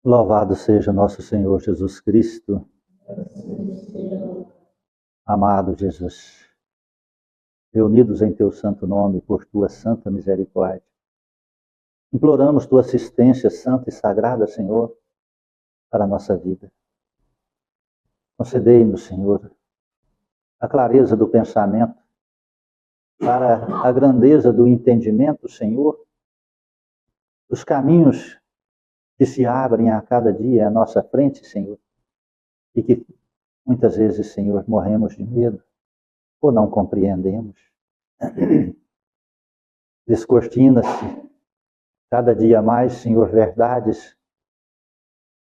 Louvado seja nosso Senhor Jesus Cristo. Amado Jesus, reunidos em teu santo nome por tua santa misericórdia, imploramos tua assistência santa e sagrada, Senhor, para a nossa vida. Concedei-nos, Senhor, a clareza do pensamento, para a grandeza do entendimento, Senhor, os caminhos que se abrem a cada dia à nossa frente, Senhor, e que muitas vezes, Senhor, morremos de medo ou não compreendemos. Descortina-se cada dia mais, Senhor, verdades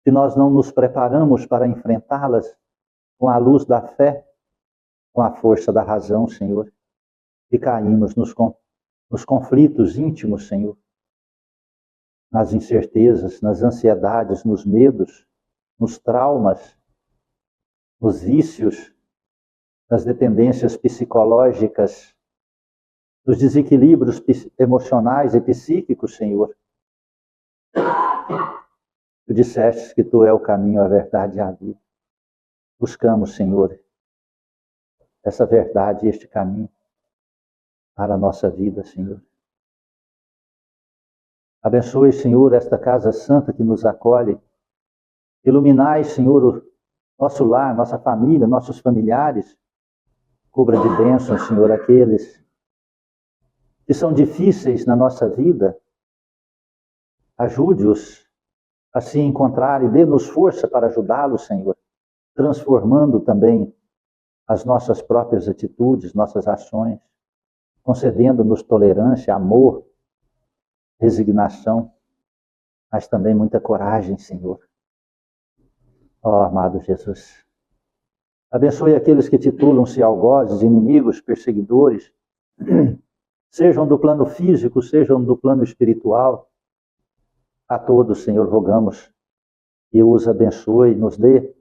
que nós não nos preparamos para enfrentá-las com a luz da fé, com a força da razão, Senhor, e caímos nos conflitos íntimos, Senhor, nas incertezas, nas ansiedades, nos medos, nos traumas, nos vícios, nas dependências psicológicas, nos desequilíbrios emocionais e psíquicos, Senhor. Tu disseste que tu é o caminho, a verdade e a vida. Buscamos, Senhor, essa verdade e este caminho para a nossa vida, Senhor. Abençoe, Senhor, esta casa santa que nos acolhe. Iluminai, Senhor, o nosso lar, nossa família, nossos familiares. Cubra de bênçãos, Senhor, aqueles que são difíceis na nossa vida. Ajude-os a se encontrar e dê-nos força para ajudá-los, Senhor, transformando também as nossas próprias atitudes, nossas ações, concedendo-nos tolerância, amor, resignação, mas também muita coragem, Senhor. Ó, amado Jesus, abençoe aqueles que titulam-se algozes, inimigos, perseguidores, sejam do plano físico, sejam do plano espiritual. A todos, Senhor, rogamos que os abençoe, nos dê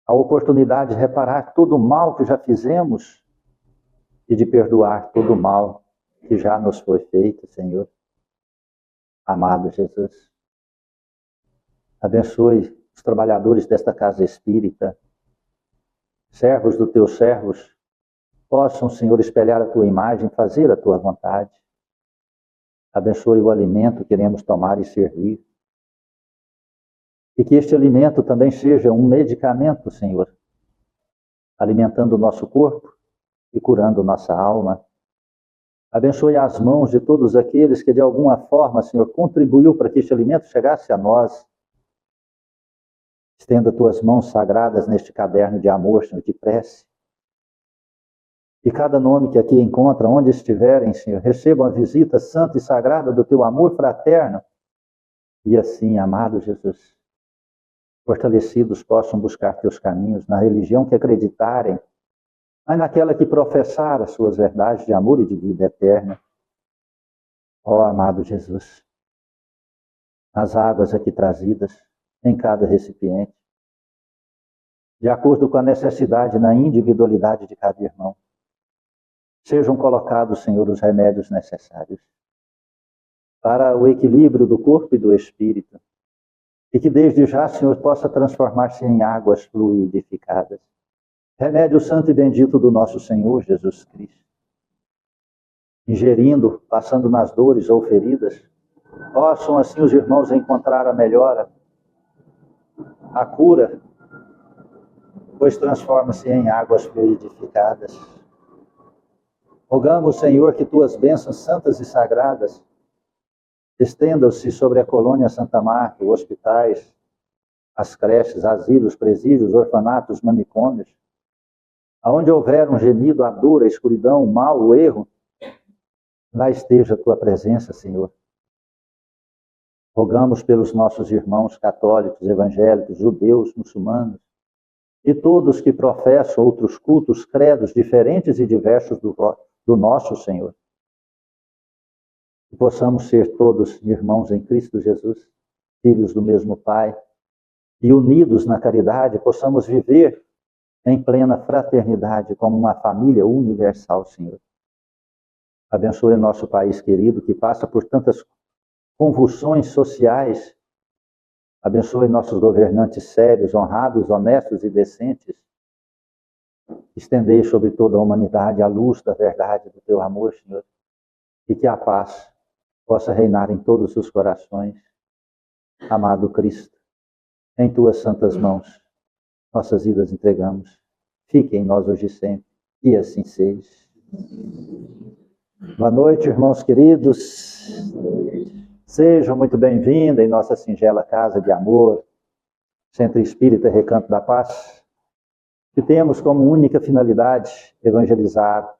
a oportunidade de reparar todo o mal que já fizemos e de perdoar todo o mal que já nos foi feito, Senhor. Amado Jesus, abençoe os trabalhadores desta casa espírita, servos dos teus servos, possam, Senhor, espelhar a tua imagem, fazer a tua vontade. Abençoe o alimento que queremos tomar e servir. E que este alimento também seja um medicamento, Senhor, alimentando o nosso corpo e curando nossa alma. Abençoe as mãos de todos aqueles que de alguma forma, Senhor, contribuiu para que este alimento chegasse a nós. Estenda tuas mãos sagradas neste caderno de amor, Senhor, de prece. E cada nome que aqui encontra, onde estiverem, Senhor, recebam a visita santa e sagrada do teu amor fraterno. E assim, amado Jesus, fortalecidos possam buscar teus caminhos na religião que acreditarem, mas naquela que professar as suas verdades de amor e de vida eterna. Ó amado Jesus, as águas aqui trazidas em cada recipiente, de acordo com a necessidade na individualidade de cada irmão, sejam colocados, Senhor, os remédios necessários para o equilíbrio do corpo e do espírito, e que desde já, Senhor, possa transformar-se em águas fluidificadas. Remédio santo e bendito do nosso Senhor Jesus Cristo. Ingerindo, passando nas dores ou feridas, possam assim os irmãos encontrar a melhora, a cura, pois transforma-se em águas fluidificadas. Rogamos, Senhor, que tuas bênçãos santas e sagradas estendam-se sobre a colônia Santa Marta, os hospitais, as creches, asilos, presídios, orfanatos, manicômios, aonde houver um gemido, a dor, a escuridão, o mal, o erro, lá esteja a tua presença, Senhor. Rogamos pelos nossos irmãos católicos, evangélicos, judeus, muçulmanos, e todos que professam outros cultos, credos diferentes e diversos do nosso Senhor. Que possamos ser todos irmãos em Cristo Jesus, filhos do mesmo Pai, e unidos na caridade, possamos viver em plena fraternidade, como uma família universal, Senhor. Abençoe o nosso país querido, que passa por tantas convulsões sociais, Abençoe nossos governantes sérios, honrados, honestos e decentes. Estendei sobre toda a humanidade a luz da verdade do teu amor, Senhor, e que a paz possa reinar em todos os corações. Amado Cristo, em tuas santas mãos, nossas vidas entregamos. Fique em nós hoje e sempre, e assim seja. Boa noite, irmãos queridos. Sejam muito bem-vindos em nossa singela casa de amor, Centro Espírita Recanto da Paz, que temos como única finalidade evangelizar,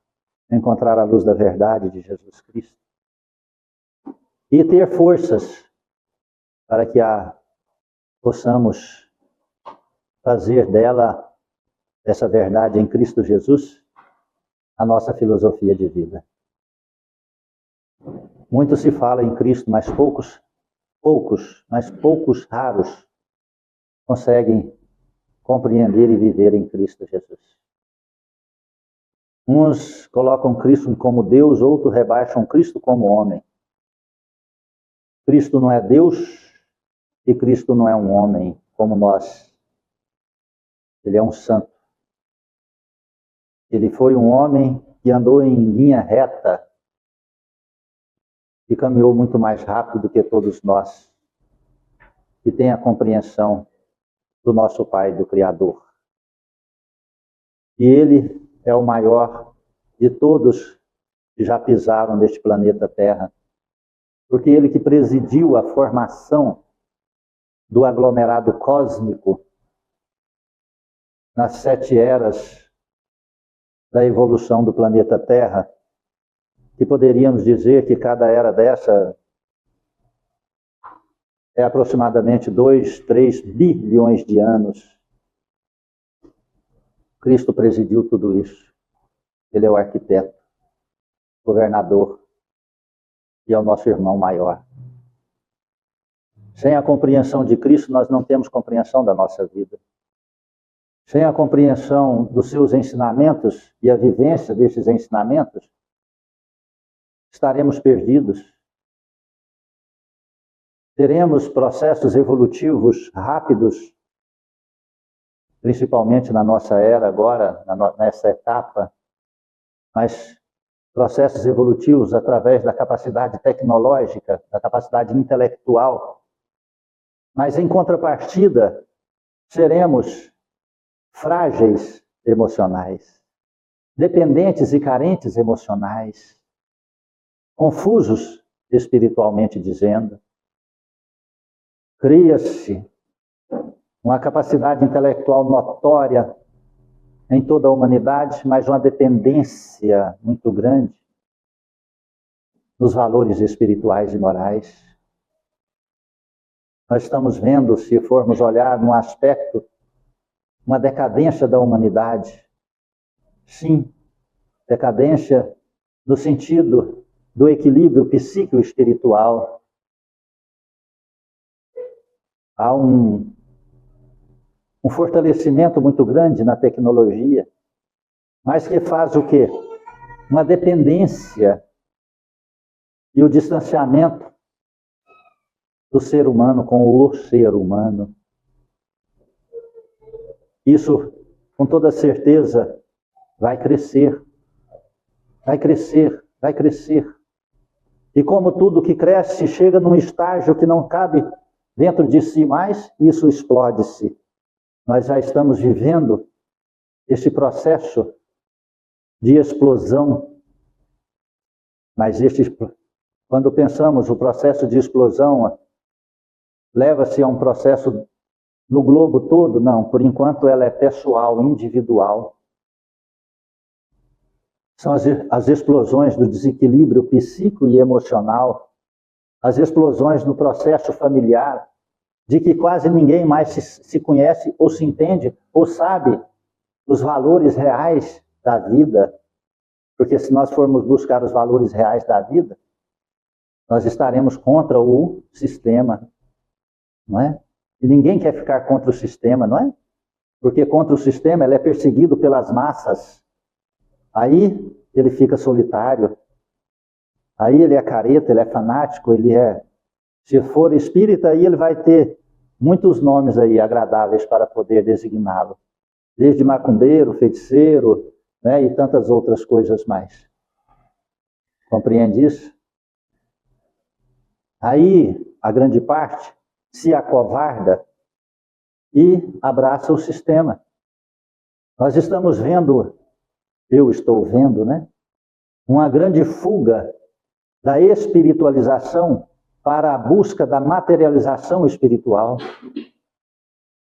encontrar a luz da verdade de Jesus Cristo e ter forças para que possamos fazer dessa verdade em Cristo Jesus, a nossa filosofia de vida. Muito se fala em Cristo, mas poucos raros conseguem compreender e viver em Cristo Jesus. Uns colocam Cristo como Deus, outros rebaixam Cristo como homem. Cristo não é Deus e Cristo não é um homem como nós. Ele é um santo. Ele foi um homem que andou em linha reta e caminhou muito mais rápido do que todos nós, que tem a compreensão do nosso Pai, do Criador. E Ele é o maior de todos que já pisaram neste planeta Terra, porque Ele que presidiu a formação do aglomerado cósmico nas 7 eras da evolução do planeta Terra, que poderíamos dizer que cada era dessa é aproximadamente 2, 3 bilhões de anos. Cristo presidiu tudo isso. Ele é o arquiteto, governador e é o nosso irmão maior. Sem a compreensão de Cristo, nós não temos compreensão da nossa vida. Sem a compreensão dos seus ensinamentos e a vivência desses ensinamentos, estaremos perdidos. Teremos processos evolutivos rápidos, principalmente na nossa era agora, nessa etapa, mas processos evolutivos através da capacidade tecnológica, da capacidade intelectual. Mas, em contrapartida, seremos frágeis emocionais, dependentes e carentes emocionais, confusos espiritualmente dizendo. Cria-se uma capacidade intelectual notória em toda a humanidade, mas uma dependência muito grande nos valores espirituais e morais. Nós estamos vendo, se formos olhar num aspecto, uma decadência da humanidade. Sim, decadência no sentido do equilíbrio psíquico-espiritual. Há um fortalecimento muito grande na tecnologia, mas que faz o quê? Uma dependência e o distanciamento do ser humano com o ser humano. Isso, com toda certeza, vai crescer. Vai crescer, vai crescer. E como tudo que cresce chega num estágio que não cabe dentro de si mais, isso explode-se. Nós já estamos vivendo esse processo de explosão. Mas quando pensamos o processo de explosão, leva-se a um processo no globo todo? Não, por enquanto ela é pessoal, individual. São as explosões do desequilíbrio psíquico e emocional, as explosões no processo familiar, de que quase ninguém mais se conhece ou se entende ou sabe os valores reais da vida. Porque se nós formos buscar os valores reais da vida, nós estaremos contra o sistema, não é? E ninguém quer ficar contra o sistema, não é? Porque contra o sistema ele é perseguido pelas massas. Aí ele fica solitário. Aí ele é careta, ele é fanático, se for espírita, aí ele vai ter muitos nomes aí agradáveis para poder designá-lo. Desde macumbeiro, feiticeiro, né, e tantas outras coisas mais. Compreende isso? Aí, a grande parte se acovarda e abraça o sistema. Nós estamos vendo, eu estou vendo, né, uma grande fuga da espiritualização para a busca da materialização espiritual.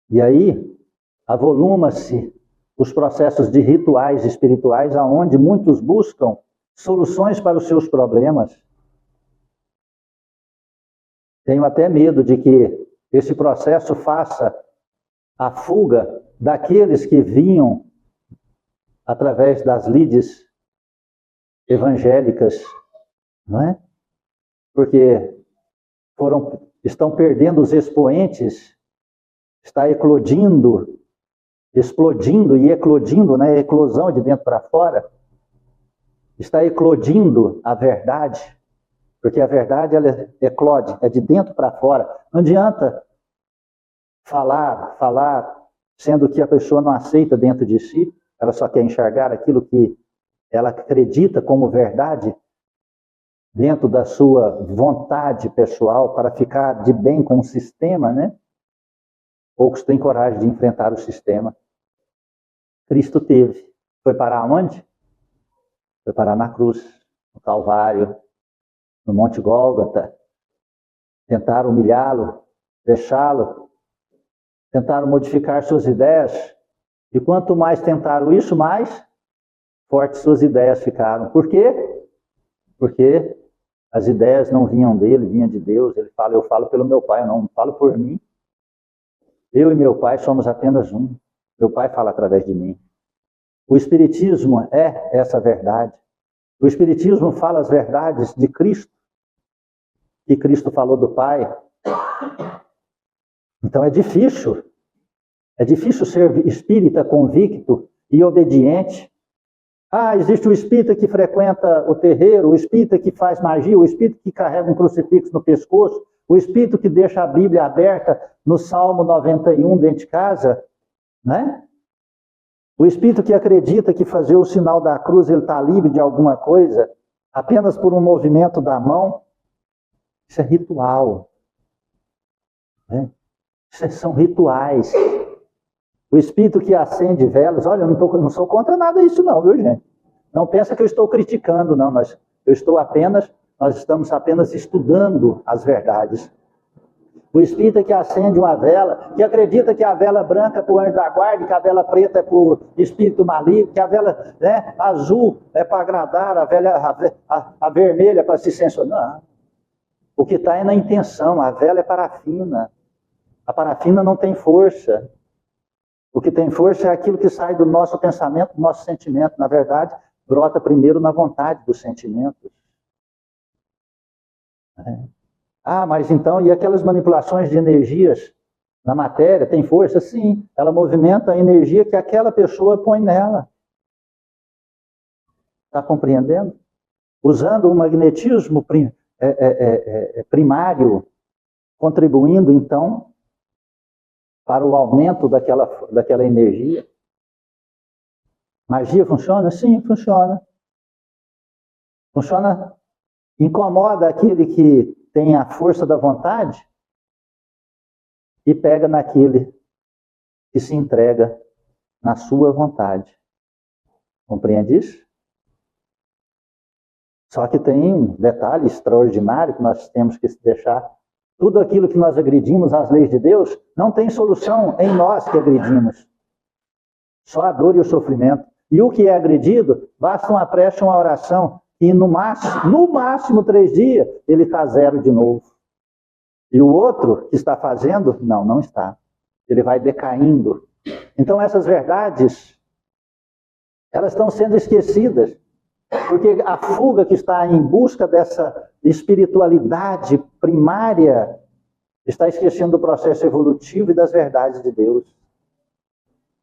E aí, avoluma-se os processos de rituais espirituais, aonde muitos buscam soluções para os seus problemas. Tenho até medo de que esse processo faça a fuga daqueles que vinham através das lides evangélicas, não é? Porque estão perdendo os expoentes, está eclodindo, explodindo e eclodindo, né? Eclosão de dentro para fora. Está eclodindo a verdade, porque a verdade ela eclode, é de dentro para fora. Não adianta falar, sendo que a pessoa não aceita dentro de si, ela só quer enxergar aquilo que ela acredita como verdade dentro da sua vontade pessoal para ficar de bem com o sistema, né? Poucos têm coragem de enfrentar o sistema. Cristo teve. Foi parar onde? Foi parar na cruz, no Calvário, no Monte Gólgota. Tentaram humilhá-lo, deixá-lo, tentaram modificar suas ideias. E quanto mais tentaram isso, mais fortes suas ideias ficaram. Por quê? Porque as ideias não vinham dele, vinham de Deus. Ele fala, eu falo pelo meu Pai, eu não falo por mim. Eu e meu Pai somos apenas um. Meu Pai fala através de mim. O Espiritismo é essa verdade. O Espiritismo fala as verdades de Cristo, que Cristo falou do Pai. Então é difícil ser espírita convicto e obediente. Ah, existe o espírita que frequenta o terreiro, o espírita que faz magia, o espírita que carrega um crucifixo no pescoço, o espírito que deixa a Bíblia aberta no Salmo 91 dentro de casa, né? O espírito que acredita que fazer o sinal da cruz ele está livre de alguma coisa, apenas por um movimento da mão. Isso é ritual. Né? Isso são rituais. O espírito que acende velas, olha, eu não sou contra nada disso não, viu gente? Não pensa que eu estou criticando, não. Nós estamos apenas estudando as verdades. O espírita que acende uma vela, que acredita que a vela branca é para o anjo da guarda, que a vela preta é para o espírito maligno, que a vela, né, azul é para agradar, a vermelha é para se censurar. Não. O que está é na intenção, a vela é parafina. A parafina não tem força. O que tem força é aquilo que sai do nosso pensamento, do nosso sentimento. Na verdade, brota primeiro na vontade dos sentimentos. Ah, mas então, e aquelas manipulações de energias na matéria, tem força? Sim, ela movimenta a energia que aquela pessoa põe nela. Está compreendendo? Usando o magnetismo primário, contribuindo então para o aumento daquela energia. Magia funciona? Sim, funciona. Funciona, incomoda aquele que tem a força da vontade e pega naquele que se entrega na sua vontade. Compreende isso? Só que tem um detalhe extraordinário que nós temos que deixar. Tudo aquilo que nós agredimos às leis de Deus não tem solução em nós que agredimos. Só a dor e o sofrimento. E o que é agredido, basta uma prece, uma oração, e no máximo 3 dias, ele está zero de novo. E o outro que está fazendo, não está. Ele vai decaindo. Então essas verdades, elas estão sendo esquecidas. Porque a fuga que está em busca dessa espiritualidade primária está esquecendo do processo evolutivo e das verdades de Deus.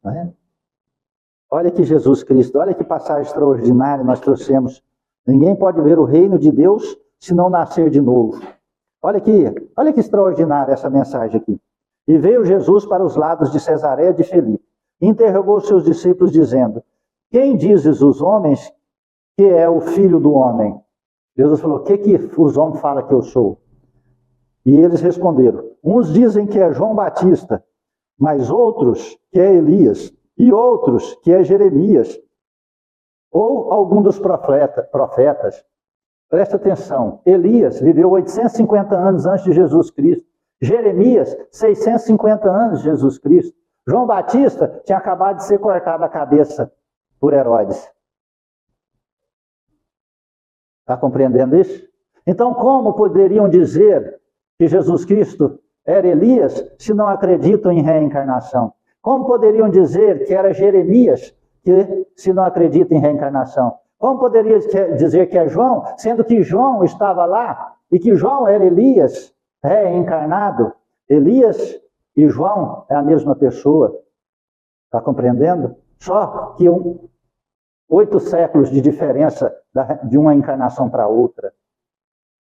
Não é? Olha que Jesus Cristo, olha que passagem extraordinária nós trouxemos. Ninguém pode ver o reino de Deus se não nascer de novo. Olha que extraordinária essa mensagem aqui. E veio Jesus para os lados de Cesareia de Filipe. Interrogou os seus discípulos, dizendo: quem dizes os homens que é o Filho do Homem? Jesus falou: o que os homens falam que eu sou? E eles responderam: uns dizem que é João Batista, mas outros que é Elias, e outros que é Jeremias, ou algum dos profetas. Presta atenção, Elias viveu 850 anos antes de Jesus Cristo. Jeremias, 650 anos de Jesus Cristo. João Batista tinha acabado de ser cortado a cabeça por Herodes. Está compreendendo isso? Então, como poderiam dizer que Jesus Cristo era Elias se não acreditam em reencarnação? Como poderiam dizer que era Jeremias se não acreditam em reencarnação? Como poderia dizer que é João, sendo que João estava lá e que João era Elias reencarnado? Elias e João é a mesma pessoa. Está compreendendo? Só que 8 séculos de diferença de uma encarnação para outra.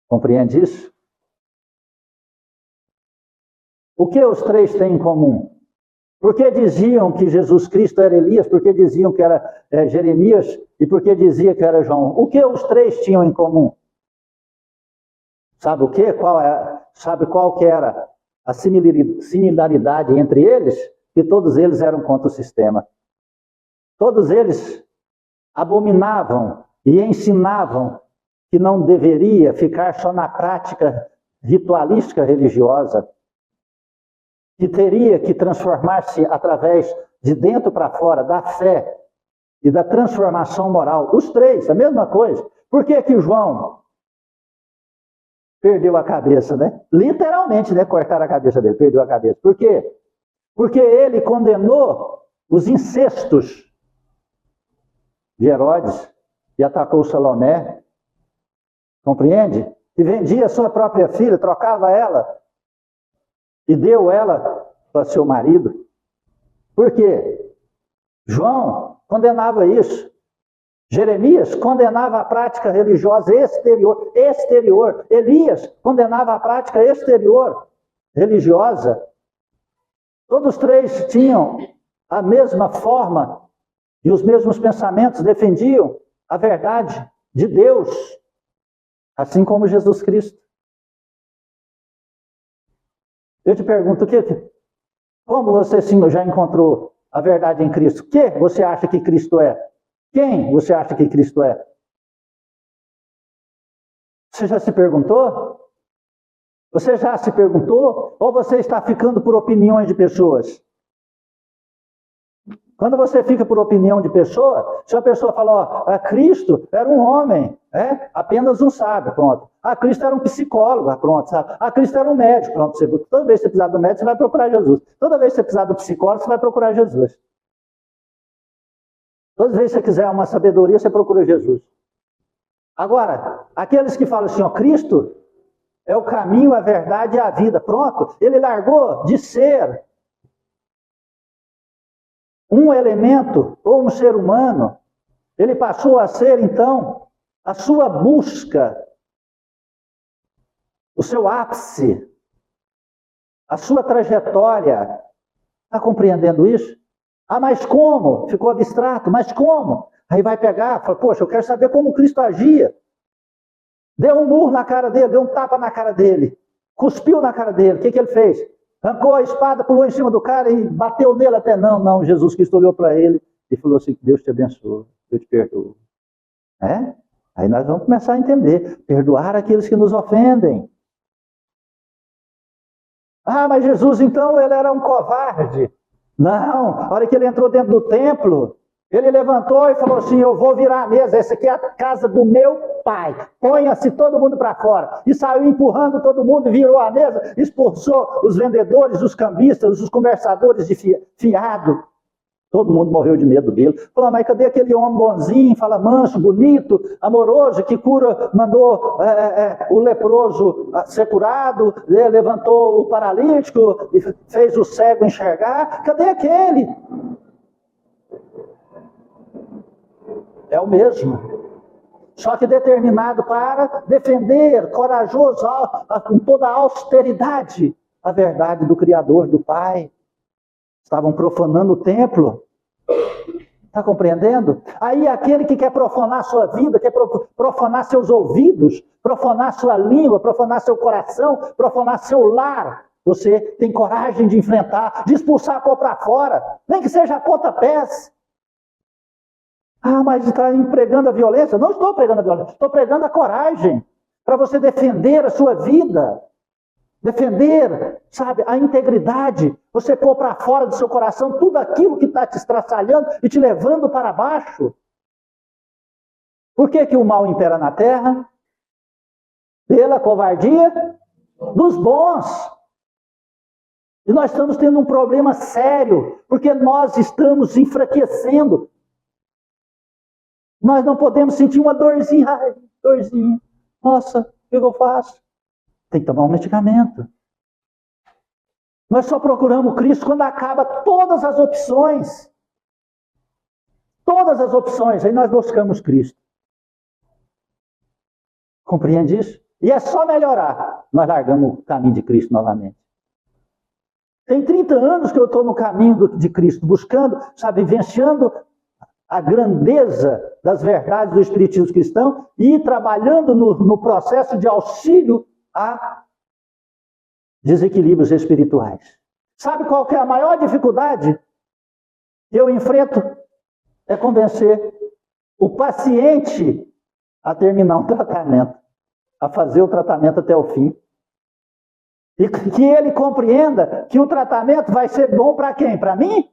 Compreende isso? O que os três têm em comum? Por que diziam que Jesus Cristo era Elias? Por que diziam que era Jeremias? E por que dizia que era João? O que os três tinham em comum? Sabe o quê? Sabe qual que era a similaridade entre eles? Que todos eles eram contra o sistema. Todos eles abominavam e ensinavam que não deveria ficar só na prática ritualística religiosa, que teria que transformar-se através de dentro para fora, da fé e da transformação moral. Os três, a mesma coisa. Por que que João perdeu a cabeça, né? Literalmente, né? Cortaram a cabeça dele, perdeu a cabeça. Por quê? Porque ele condenou os incestos de Herodes e atacou Salomé. Compreende? E vendia sua própria filha, trocava ela e deu ela para seu marido. Por quê? João condenava isso. Jeremias condenava a prática religiosa exterior. Elias condenava a prática exterior religiosa. Todos três tinham a mesma forma e os mesmos pensamentos, defendiam a verdade de Deus, assim como Jesus Cristo. Eu te pergunto, como você já encontrou a verdade em Cristo? O que você acha que Cristo é? Quem você acha que Cristo é? Você já se perguntou? Você já se perguntou? Ou você está ficando por opiniões de pessoas? Quando você fica por opinião de pessoa, se a pessoa fala, Cristo era um homem, apenas um sábio, pronto. Cristo era um psicólogo, pronto, sabe? Cristo era um médico, pronto. Toda vez que você precisar do médico, você vai procurar Jesus. Toda vez que você precisar do psicólogo, você vai procurar Jesus. Toda vez que você quiser uma sabedoria, você procura Jesus. Agora, aqueles que falam assim, Cristo é o caminho, a verdade e a vida, pronto. Ele largou de ser um elemento ou um ser humano, ele passou a ser, então, a sua busca, o seu ápice, a sua trajetória. Está compreendendo isso? Mas como? Ficou abstrato, mas como? Aí vai pegar, fala, poxa, eu quero saber como Cristo agia. Deu um murro na cara dele, deu um tapa na cara dele, cuspiu na cara dele, o que ele fez? Arrancou a espada, pulou em cima do cara e bateu nele até não. Jesus Cristo olhou para ele e falou assim, Deus te abençoe, Deus te perdoe. Aí nós vamos começar a entender, perdoar aqueles que nos ofendem. Mas Jesus então, ele era um covarde. Não, a hora que ele entrou dentro do templo, ele levantou e falou assim, eu vou virar a mesa, essa aqui é a casa do meu pai, ponha-se todo mundo para fora. E saiu empurrando todo mundo, virou a mesa, expulsou os vendedores, os cambistas, os conversadores de fiado. Todo mundo morreu de medo dele. Falou, mas cadê aquele homem bonzinho, fala manso, bonito, amoroso, que mandou o leproso ser curado, levantou o paralítico, fez o cego enxergar? Cadê aquele? É o mesmo. Só que determinado para defender, corajoso, com toda a austeridade, a verdade do Criador, do Pai. Estavam profanando o templo. Está compreendendo? Aí aquele que quer profanar sua vida, quer profanar seus ouvidos, profanar sua língua, profanar seu coração, profanar seu lar, você tem coragem de enfrentar, de expulsar, pôr para fora, nem que seja a pontapés. Ah, mas está pregando a violência? Não estou pregando a violência, estou pregando a coragem para você defender a sua vida. Defender, sabe, a integridade, você pôr para fora do seu coração tudo aquilo que está te estraçalhando e te levando para baixo. Por que que o mal impera na terra? Pela covardia dos bons. E nós estamos tendo um problema sério, porque nós estamos enfraquecendo. Nós não podemos sentir uma dorzinha, ai, dorzinha. Nossa, o que eu faço? Tem que tomar um medicamento. Nós só procuramos Cristo quando acaba todas as opções. Todas as opções, aí nós buscamos Cristo. Compreende isso? E é só melhorar. Nós largamos o caminho de Cristo novamente. Tem 30 anos que eu estou no caminho de Cristo, buscando, sabe, vivenciando a grandeza das verdades do Espiritismo cristão e trabalhando no processo de auxílio a desequilíbrios espirituais. Sabe qual que é a maior dificuldade que eu enfrento? É convencer o paciente a terminar um tratamento, a fazer o tratamento até o fim. E que ele compreenda que o tratamento vai ser bom para quem? Para mim?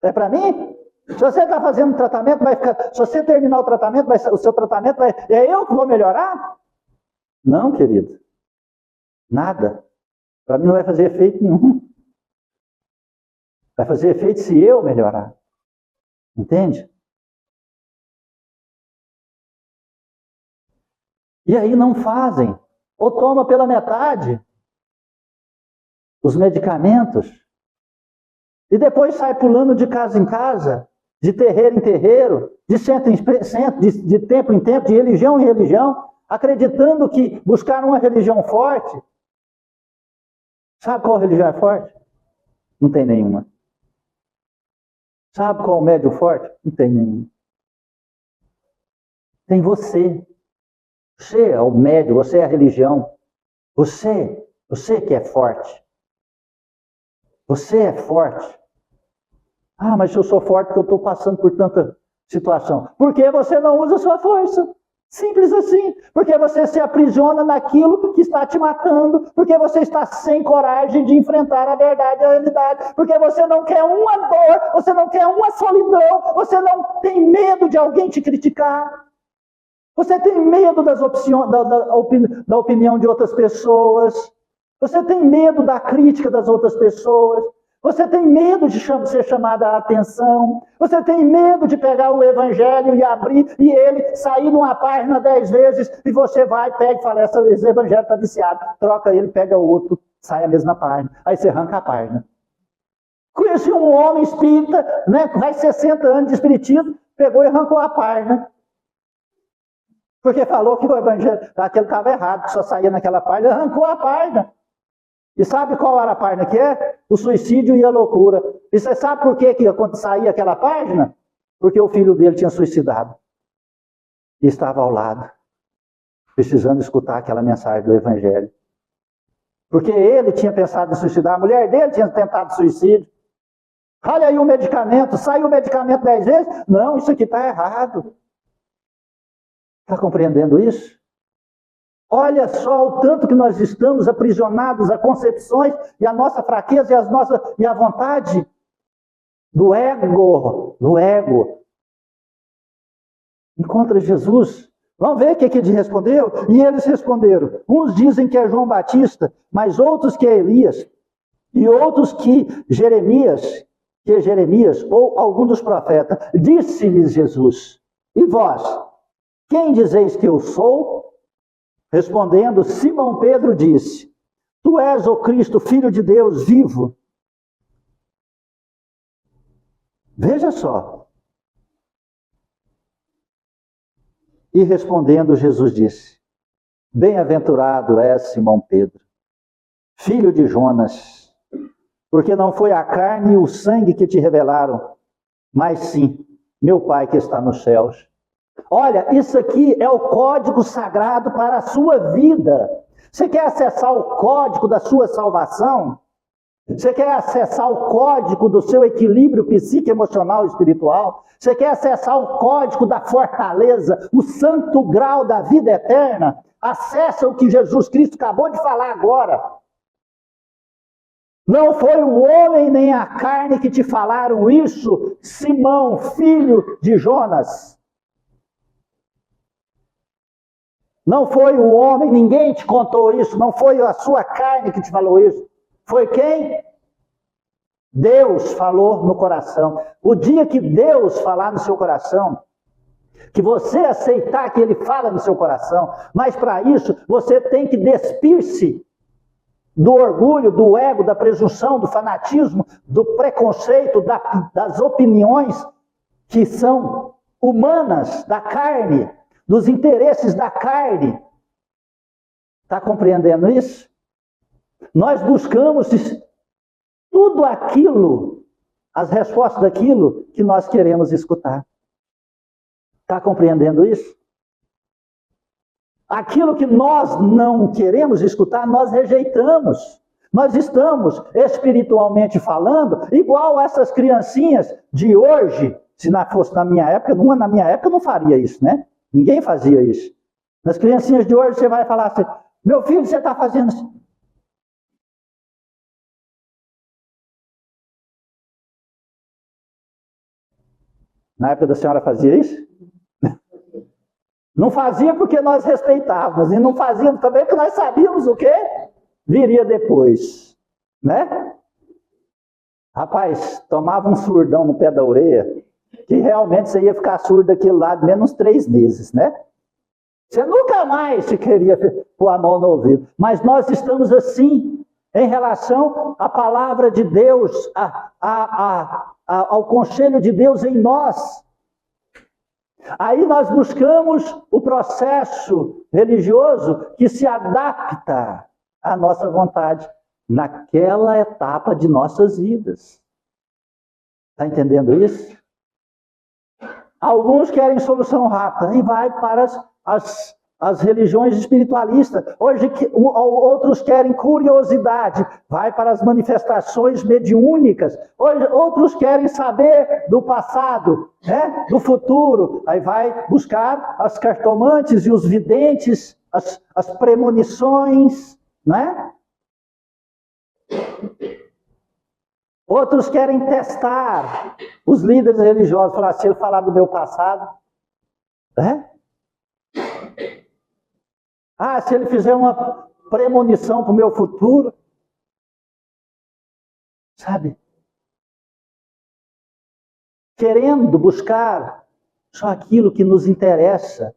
É para mim? Se você está fazendo um tratamento, vai ficar. Se você terminar o tratamento, o seu tratamento vai. É eu que vou melhorar? Não, querido. Nada. Para mim não vai fazer efeito nenhum. Vai fazer efeito se eu melhorar. Entende? E aí não fazem. Ou toma pela metade os medicamentos. E depois sai pulando de casa em casa, de terreiro em terreiro, de centro em centro, de tempo em tempo, de religião em religião, acreditando que buscar uma religião forte. Sabe qual religião é forte? Não tem nenhuma. Sabe qual é o médium forte? Não tem nenhum. Tem você. Você é o médium, você é a religião. Você que é forte. Você é forte. Ah, mas eu sou forte porque eu estou passando por tanta situação. Porque você não usa a sua força. Simples assim. Porque você se aprisiona naquilo que está te matando. Porque você está sem coragem de enfrentar a verdade e a realidade. Porque você não quer uma dor. Você não quer uma solidão. Você não tem medo de alguém te criticar. Você tem medo das da opinião de outras pessoas. Você tem medo da crítica das outras pessoas. Você tem medo de ser chamada a atenção. Você tem medo de pegar o evangelho e abrir e ele sair numa página 10 vezes e você vai, pega e fala, esse evangelho está viciado. Troca ele, pega o outro, sai a mesma página. Aí você arranca a página. Conheci um homem espírita, né, vai 60 anos de espiritismo, pegou e arrancou a página. Porque falou que o evangelho, aquele estava errado, que só saía naquela página, arrancou a página. E sabe qual era a página que é? O suicídio e a loucura. E você sabe por que quando saía aquela página? Porque o filho dele tinha suicidado. E estava ao lado, precisando escutar aquela mensagem do evangelho. Porque ele tinha pensado em suicidar, a mulher dele tinha tentado suicídio. Olha aí o medicamento, saiu o medicamento 10 vezes? Não, isso aqui está errado. Está compreendendo isso? Olha só o tanto que nós estamos aprisionados a concepções e a nossa fraqueza e a vontade do ego. Encontra Jesus. Vamos ver o que ele respondeu? E eles responderam. Uns dizem que é João Batista, mas outros que é Elias. E outros que Jeremias, ou algum dos profetas. Disse-lhes Jesus, e vós, quem dizeis que eu sou? Respondendo, Simão Pedro disse, tu és o Cristo, Filho de Deus vivo. Veja só. E respondendo, Jesus disse, bem-aventurado és, Simão Pedro, filho de Jonas, porque não foi a carne e o sangue que te revelaram, mas sim meu Pai que está nos céus. Olha, isso aqui é o código sagrado para a sua vida. Você quer acessar o código da sua salvação? Você quer acessar o código do seu equilíbrio psíquico, emocional e espiritual? Você quer acessar o código da fortaleza, o santo grau da vida eterna? Acessa o que Jesus Cristo acabou de falar agora. Não foi o homem nem a carne que te falaram isso, Simão, filho de Jonas. Não foi o homem, ninguém te contou isso, não foi a sua carne que te falou isso. Foi quem? Deus falou no coração. O dia que Deus falar no seu coração, que você aceitar que Ele fala no seu coração, mas para isso você tem que despir-se do orgulho, do ego, da presunção, do fanatismo, do preconceito, das opiniões que são humanas, da carne, dos interesses da carne. Está compreendendo isso? Nós buscamos tudo aquilo, as respostas daquilo que nós queremos escutar. Está compreendendo isso? Aquilo que nós não queremos escutar, nós rejeitamos. Nós estamos, espiritualmente falando, igual essas criancinhas de hoje. Se fosse na minha época, não faria isso, né? Ninguém fazia isso. Nas criancinhas de hoje, você vai falar assim, meu filho, você está fazendo isso? Na época da senhora fazia isso? Não fazia porque nós respeitávamos, e não fazíamos também porque nós sabíamos o que viria depois, né? Rapaz, tomava um surdão no pé da orelha, que realmente você ia ficar surdo daquele lado menos 3 meses, né? Você nunca mais se queria pôr a mão no ouvido. Mas nós estamos assim, em relação à palavra de Deus, ao conselho de Deus em nós. Aí nós buscamos o processo religioso que se adapta à nossa vontade naquela etapa de nossas vidas. Está entendendo isso? Alguns querem solução rápida e vai para as religiões espiritualistas. Hoje outros querem curiosidade, vai para as manifestações mediúnicas. Hoje outros querem saber do passado, né? Do futuro. Aí vai buscar as cartomantes e os videntes, as premonições, né? Outros querem testar os líderes religiosos, falar, se ele falar do meu passado, né? Ah, se ele fizer uma premonição para o meu futuro, sabe? Querendo buscar só aquilo que nos interessa.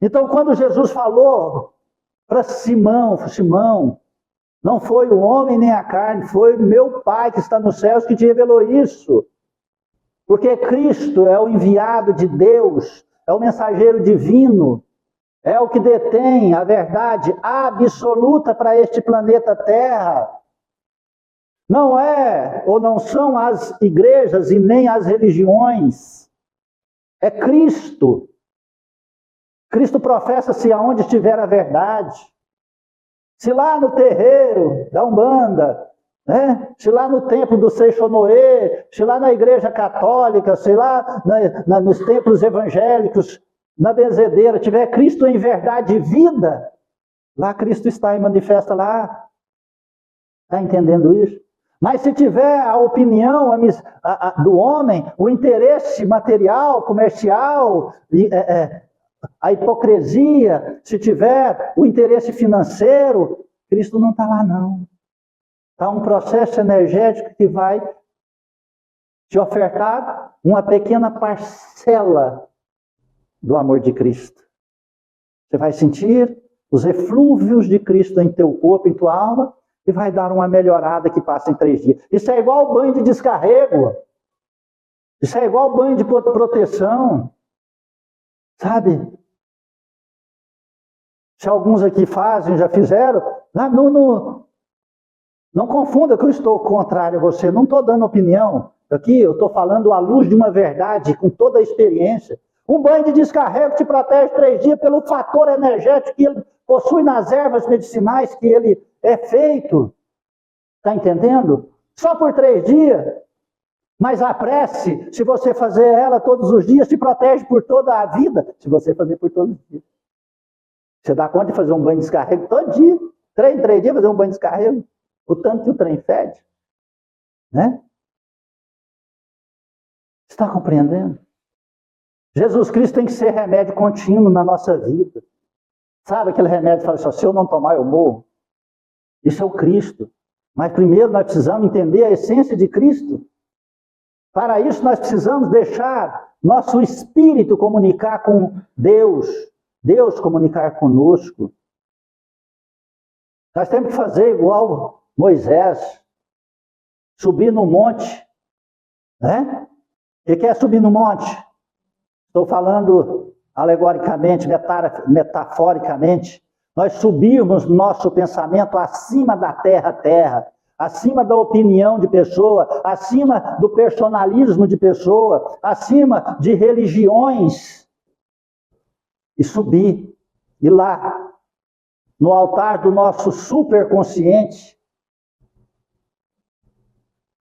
Então, quando Jesus falou para Simão, não foi o homem nem a carne, foi meu Pai que está nos céus que te revelou isso. Porque Cristo é o enviado de Deus, é o mensageiro divino, é o que detém a verdade absoluta para este planeta Terra. Não é, ou não são as igrejas e nem as religiões. É Cristo. Cristo professa-se aonde estiver a verdade. Se lá no terreiro da Umbanda, né? Se lá no templo do Seixonoê, se lá na igreja católica, se lá nos templos evangélicos, na benzedeira, tiver Cristo em verdade e vida, lá Cristo está e manifesta lá. Está entendendo isso? Mas se tiver a opinião do homem, o interesse material, comercial, a hipocrisia, se tiver o interesse financeiro, Cristo não está lá não. Está um processo energético que vai te ofertar uma pequena parcela do amor de Cristo. Você vai sentir os eflúvios de Cristo em teu corpo, em tua alma, e vai dar uma melhorada que passa em 3 dias. Isso é igual banho de descarrego. Isso é igual banho de proteção. Sabe? Se alguns aqui fazem, já fizeram, lá Não confunda que eu estou contrário a você, não estou dando opinião. Aqui eu estou falando à luz de uma verdade, com toda a experiência. Um banho de descarrego te protege 3 dias pelo fator energético que ele possui nas ervas medicinais que ele é feito. Está entendendo? Só por 3 dias. Mas a prece, se você fazer ela todos os dias, te protege por toda a vida. Se você fazer por todos os dias. Você dá conta de fazer um banho de descarrego todo dia? 3 em 3 dias fazer um banho de descarrego? O tanto que o trem fede. Né? Está compreendendo? Jesus Cristo tem que ser remédio contínuo na nossa vida. Sabe aquele remédio que fala assim, se eu não tomar eu morro? Isso é o Cristo. Mas primeiro nós precisamos entender a essência de Cristo. Para isso nós precisamos deixar nosso espírito comunicar com Deus. Deus comunicar conosco. Nós temos que fazer igual Moisés. Subir no monte. Né? O que é subir no monte? Estou falando alegoricamente, metaforicamente. Nós subirmos nosso pensamento acima da terra, acima da opinião de pessoa, acima do personalismo de pessoa, acima de religiões. E subir. E lá, no altar do nosso superconsciente,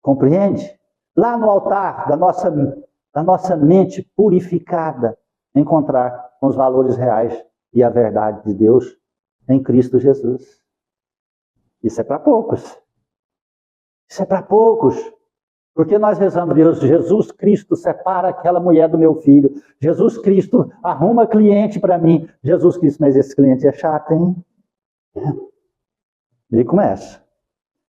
compreende? Lá no altar da nossa mente purificada, encontrar com os valores reais e a verdade de Deus em Cristo Jesus. Isso é para poucos. Isso é para poucos. Porque nós rezamos, Deus, Jesus Cristo separa aquela mulher do meu filho. Jesus Cristo arruma cliente para mim. Jesus Cristo, mas esse cliente é chato, hein? E começa.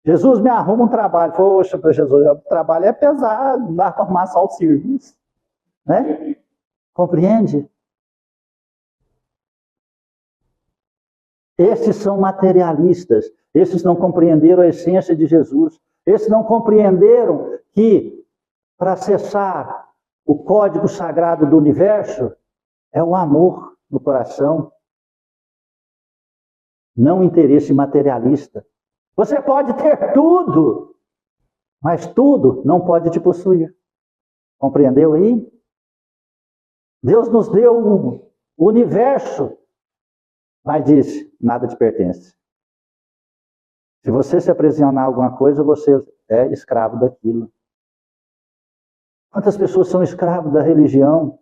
Jesus me arruma um trabalho. Poxa, Jesus, o trabalho é pesado, não dá para arrumar só o serviço. Né? Compreende? Esses são materialistas. Esses não compreenderam a essência de Jesus. Esses não compreenderam que para acessar o código sagrado do universo é o amor no coração. Não o interesse materialista. Você pode ter tudo, mas tudo não pode te possuir. Compreendeu aí? Deus nos deu o universo, mas disse, nada te pertence. Se você se aprisionar a alguma coisa, você é escravo daquilo. Quantas pessoas são escravos da religião?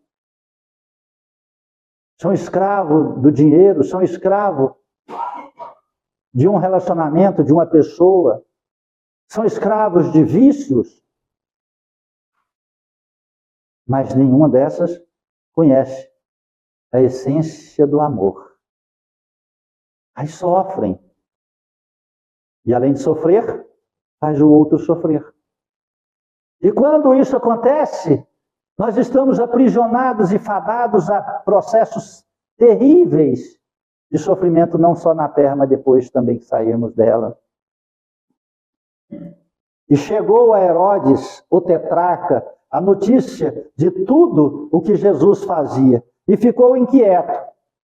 São escravos do dinheiro, são escravos de um relacionamento, de uma pessoa. São escravos de vícios. Mas nenhuma dessas conhece a essência do amor. Aí sofrem. E além de sofrer, faz o outro sofrer. E quando isso acontece, nós estamos aprisionados e fadados a processos terríveis de sofrimento, não só na terra, mas depois também que sairmos dela. E chegou a Herodes, o tetrarca, a notícia de tudo o que Jesus fazia. E ficou inquieto,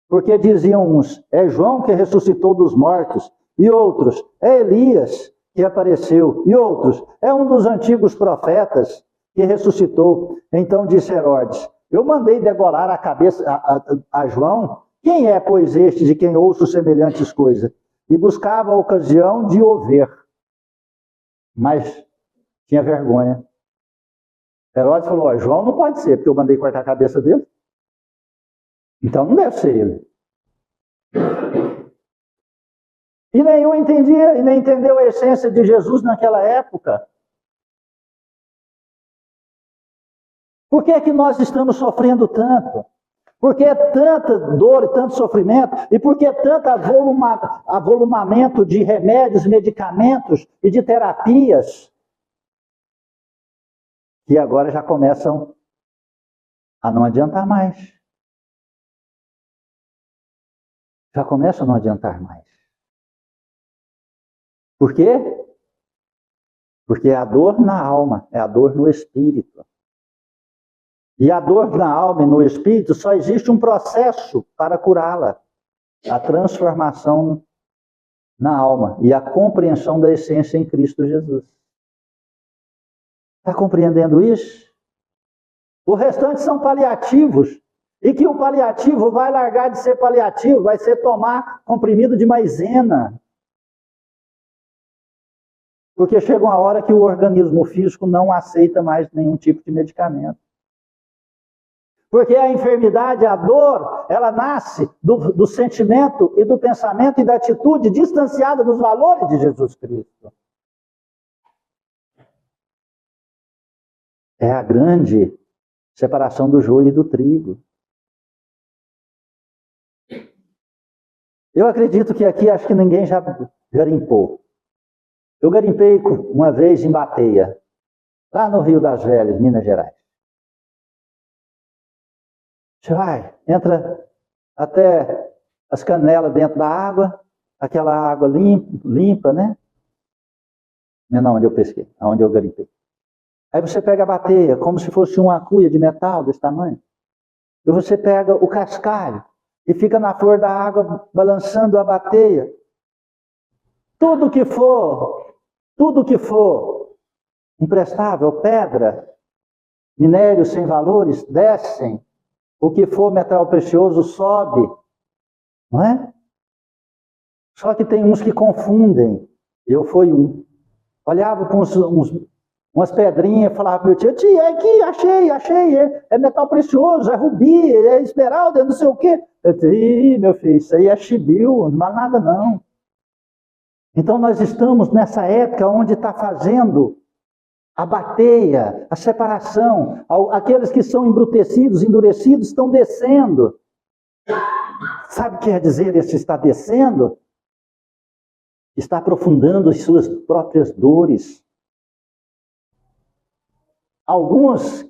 porque diziam uns, é João que ressuscitou dos mortos, e outros, é Elias que apareceu, e outros, é um dos antigos profetas que ressuscitou. Então disse Herodes, eu mandei degolar a cabeça a João, quem é, pois, este de quem ouço semelhantes coisas? E buscava a ocasião de o ver. Mas tinha vergonha. Herodes falou, João não pode ser, porque eu mandei cortar a cabeça dele. Então não deve ser ele. E nenhum entendia, e nem entendeu a essência de Jesus naquela época. Por que é que nós estamos sofrendo tanto? Por que tanta dor e tanto sofrimento? E por que tanto avolumamento de remédios, medicamentos e de terapias? Que agora já começam a não adiantar mais. Já começam a não adiantar mais. Por quê? Porque é a dor na alma, é a dor no espírito. E a dor na alma e no espírito só existe um processo para curá-la. A transformação na alma e a compreensão da essência em Cristo Jesus. Está compreendendo isso? O restante são paliativos. E que o paliativo vai largar de ser paliativo, vai ser tomar comprimido de maisena. Porque chega uma hora que o organismo físico não aceita mais nenhum tipo de medicamento. Porque a enfermidade, a dor, ela nasce do sentimento e do pensamento e da atitude distanciada dos valores de Jesus Cristo. É a grande separação do joio e do trigo. Eu acredito que aqui, acho que ninguém já garimpou. Eu garimpei uma vez em Bateia, lá no Rio das Velhas, Minas Gerais. Você vai, entra até as canelas dentro da água, aquela água limpa, né? Não é onde eu pesquei, aonde eu garimpei. Aí você pega a bateia, como se fosse uma cuia de metal desse tamanho. E você pega o cascalho e fica na flor da água balançando a bateia. Tudo que for imprestável, pedra, minérios sem valores, descem. O que for metal precioso sobe. Não é? Só que tem uns que confundem. Eu fui um. Olhava com umas pedrinhas e falava para meu tio, é aqui, achei, é metal precioso, é rubi, é esmeralda, é não sei o quê. Eu disse, meu filho, isso aí é chibil, não há nada não. Então nós estamos nessa época onde está fazendo a bateia, a separação, aqueles que são embrutecidos, endurecidos, estão descendo. Sabe o que quer dizer esse está descendo? Está aprofundando as suas próprias dores. Alguns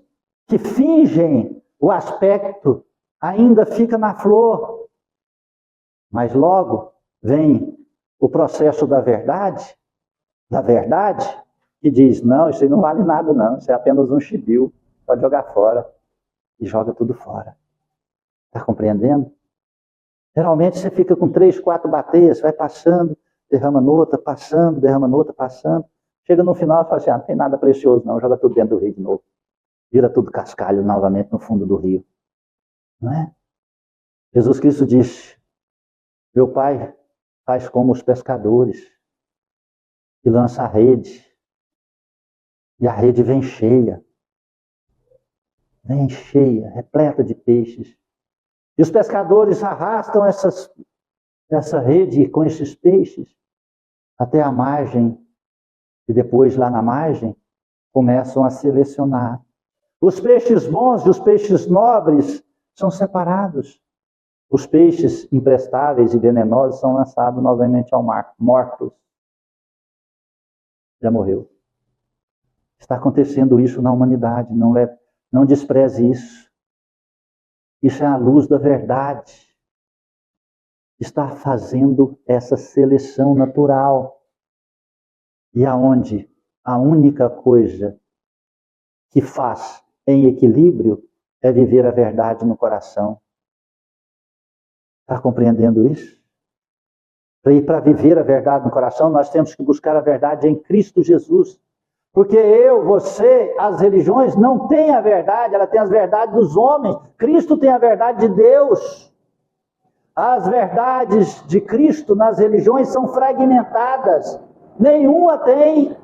que fingem o aspecto ainda fica na flor, mas logo vem o processo da verdade, que diz, não, isso aí não vale nada não, isso é apenas um chibil, pode jogar fora. E joga tudo fora. Está compreendendo? Geralmente você fica com 3, 4 bateias, vai passando, derrama noutra, passando, derrama noutra, passando. Chega no final e fala assim, não tem nada precioso não, joga tudo dentro do rio de novo. Vira tudo cascalho novamente no fundo do rio. Não é? Jesus Cristo disse, meu Pai faz como os pescadores, que lança a rede. E a rede vem cheia, repleta de peixes. E os pescadores arrastam essa rede com esses peixes até a margem. E depois, lá na margem, começam a selecionar. Os peixes bons e os peixes nobres são separados. Os peixes imprestáveis e venenosos são lançados novamente ao mar, mortos. Já morreu. Está acontecendo isso na humanidade, não despreze isso. Isso é a luz da verdade. Está fazendo essa seleção natural. E aonde a única coisa que faz em equilíbrio é viver a verdade no coração. Está compreendendo isso? E para viver a verdade no coração, nós temos que buscar a verdade em Cristo Jesus. Porque eu, você, as religiões não têm a verdade, ela tem as verdades dos homens. Cristo tem a verdade de Deus. As verdades de Cristo nas religiões são fragmentadas. Nenhuma tem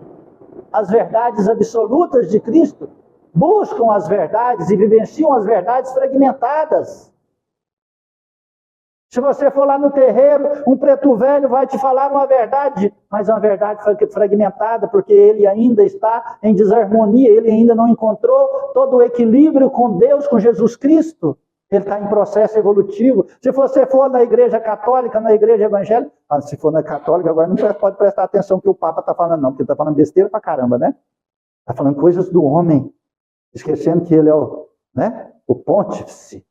as verdades absolutas de Cristo. Buscam as verdades e vivenciam as verdades fragmentadas. Se você for lá no terreiro, um preto velho vai te falar uma verdade, mas uma verdade fragmentada, porque ele ainda está em desarmonia, ele ainda não encontrou todo o equilíbrio com Deus, com Jesus Cristo. Ele está em processo evolutivo. Se você for na igreja católica, na igreja evangélica, se for na católica, agora não pode prestar atenção que o Papa está falando não, porque ele está falando besteira pra caramba, né? Está falando coisas do homem, esquecendo que ele é o pontífice.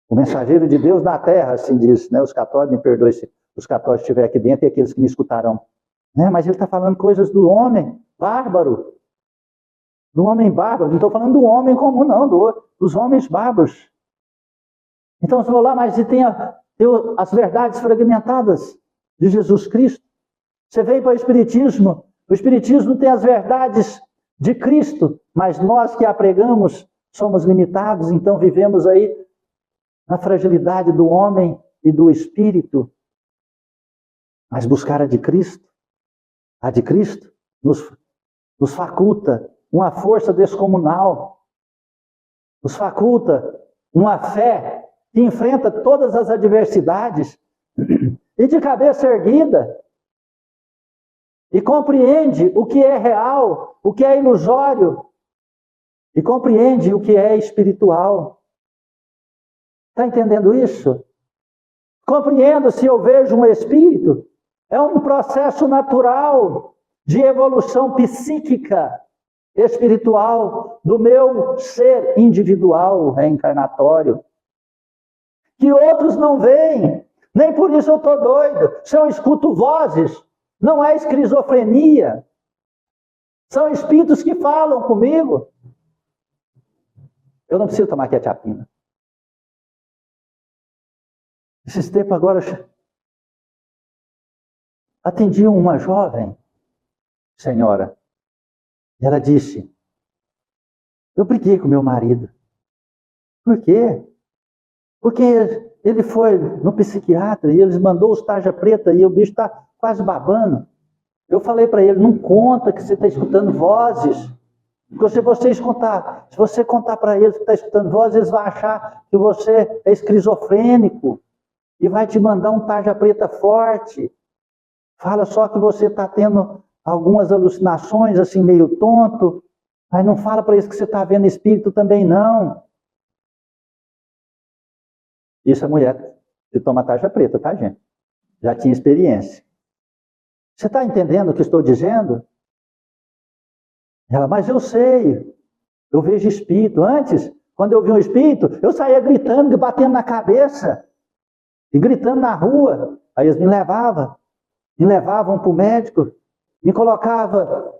O mensageiro de Deus na terra, assim diz, né? Os católicos, me perdoem se os católicos estiverem aqui dentro e aqueles que me escutarão. Né? Mas ele está falando coisas do homem bárbaro. Do homem bárbaro. Não estou falando do homem comum, não, dos homens bárbaros. Então, se eu vou lá, mas tem as verdades fragmentadas de Jesus Cristo. Você veio para o Espiritismo tem as verdades de Cristo, mas nós que a pregamos somos limitados, então vivemos aí na fragilidade do homem e do espírito. Mas buscar a de Cristo nos faculta uma força descomunal, nos faculta uma fé que enfrenta todas as adversidades e de cabeça erguida, e compreende o que é real, o que é ilusório, e compreende o que é espiritual. Está entendendo isso? Compreendo, se eu vejo um espírito, é um processo natural de evolução psíquica, espiritual, do meu ser individual, reencarnatório, que outros não veem. Nem por isso eu estou doido. Se eu escuto vozes, não é esquizofrenia. São espíritos que falam comigo. Eu não preciso tomar quetiapina. Esses tempos agora, atendi uma jovem senhora, e ela disse: eu briguei com meu marido. Por quê? Porque ele foi no psiquiatra e eles mandou os tarja preta e o bicho está quase babando. Eu falei para ele: não conta que você está escutando vozes. Porque se você contar para eles que está escutando vozes, eles vão achar que você é esquizofrênico e vai te mandar um tarja preta forte. Fala só que você está tendo algumas alucinações, assim, meio tonto, mas não fala para eles que você está vendo espírito também, não. Isso é mulher que toma tarja preta, tá, gente? Já tinha experiência. Você está entendendo o que estou dizendo? Ela: mas eu sei, eu vejo espírito. Antes, quando eu vi um espírito, eu saía gritando, batendo na cabeça, e gritando na rua. Aí eles me levavam para o médico, me colocavam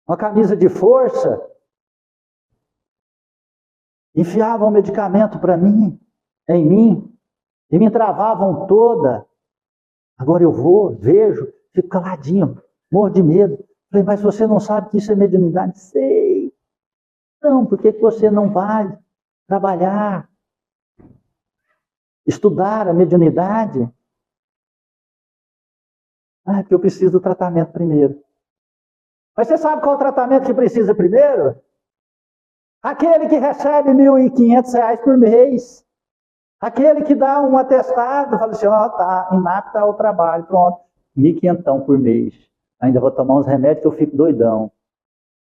uma camisa de força, enfiavam medicamento em mim, e me travavam toda. Agora eu vou, vejo, fico caladinho, morro de medo. Falei: mas você não sabe que isso é mediunidade? Sei. Então, por que você não vai trabalhar, estudar a mediunidade? Ah, porque eu preciso do tratamento primeiro. Mas você sabe qual é o tratamento que precisa primeiro? Aquele que recebe R$1.500 por mês. Aquele que dá um atestado, fala assim: ó, tá inapto ao trabalho, pronto, R$1.500 por mês. Ainda vou tomar uns remédios que eu fico doidão.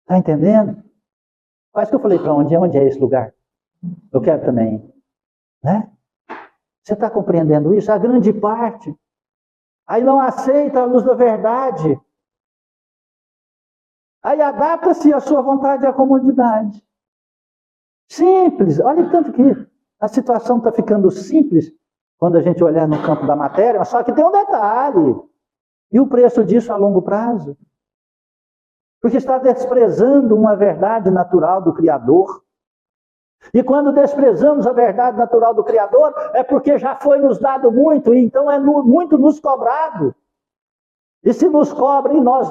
Tá entendendo? Quase que eu falei: para onde é esse lugar? Eu quero também. Né? Você está compreendendo isso? A grande parte. Aí não aceita a luz da verdade. Aí adapta-se à sua vontade e à comodidade. Simples. Olha tanto que a situação está ficando simples quando a gente olhar no campo da matéria, só que tem um detalhe. E o preço disso a longo prazo? Porque está desprezando uma verdade natural do Criador. E quando desprezamos a verdade natural do Criador, é porque já foi nos dado muito, e então é muito nos cobrado. E se nos cobra e nós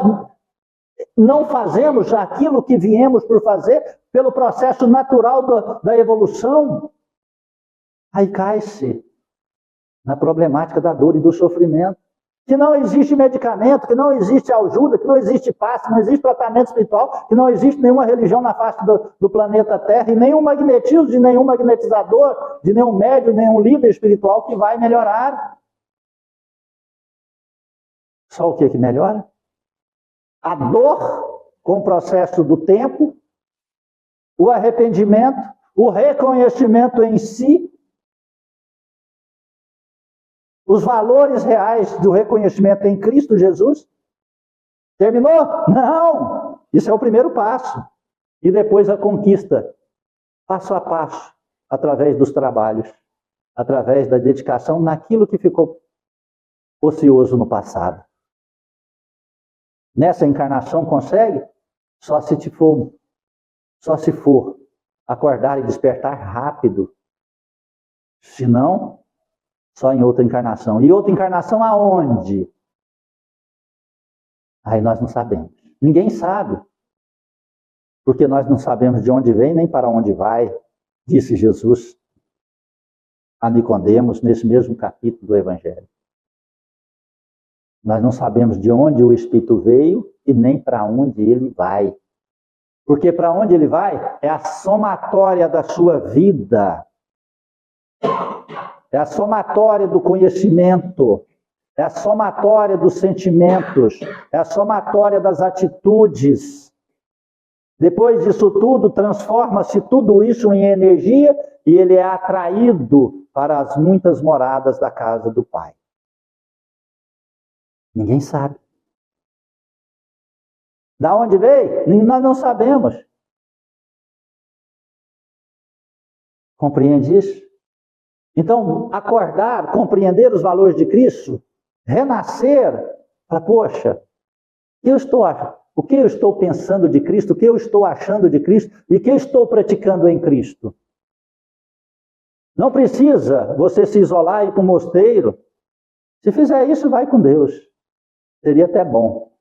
não fazemos aquilo que viemos por fazer, pelo processo natural da evolução, aí cai-se na problemática da dor e do sofrimento. Que não existe medicamento, que não existe ajuda, que não existe passe, que não existe tratamento espiritual, que não existe nenhuma religião na face do planeta Terra, e nenhum magnetismo de nenhum magnetizador, de nenhum médium, nenhum líder espiritual que vai melhorar. Só o que melhora? A dor com o processo do tempo, o arrependimento, o reconhecimento em si, os valores reais do reconhecimento em Cristo Jesus. Terminou? Não! Isso é o primeiro passo. E depois a conquista, passo a passo, através dos trabalhos, através da dedicação naquilo que ficou ocioso no passado. Nessa encarnação consegue? Só se for acordar e despertar rápido. Se não, só em outra encarnação. E outra encarnação aonde? Aí nós não sabemos. Ninguém sabe. Porque nós não sabemos de onde vem nem para onde vai, disse Jesus a Nicodemos nesse mesmo capítulo do Evangelho. Nós não sabemos de onde o Espírito veio e nem para onde ele vai. Porque para onde ele vai é a somatória da sua vida. É a somatória do conhecimento. É a somatória dos sentimentos. É a somatória das atitudes. Depois disso tudo, transforma-se tudo isso em energia e ele é atraído para as muitas moradas da casa do Pai. Ninguém sabe. Da onde veio? Nós não sabemos. Compreende isso? Então, acordar, compreender os valores de Cristo, renascer, para, poxa, o que eu estou pensando de Cristo, o que eu estou achando de Cristo e o que eu estou praticando em Cristo. Não precisa você se isolar e ir para o mosteiro. Se fizer isso, vai com Deus. Seria até bom.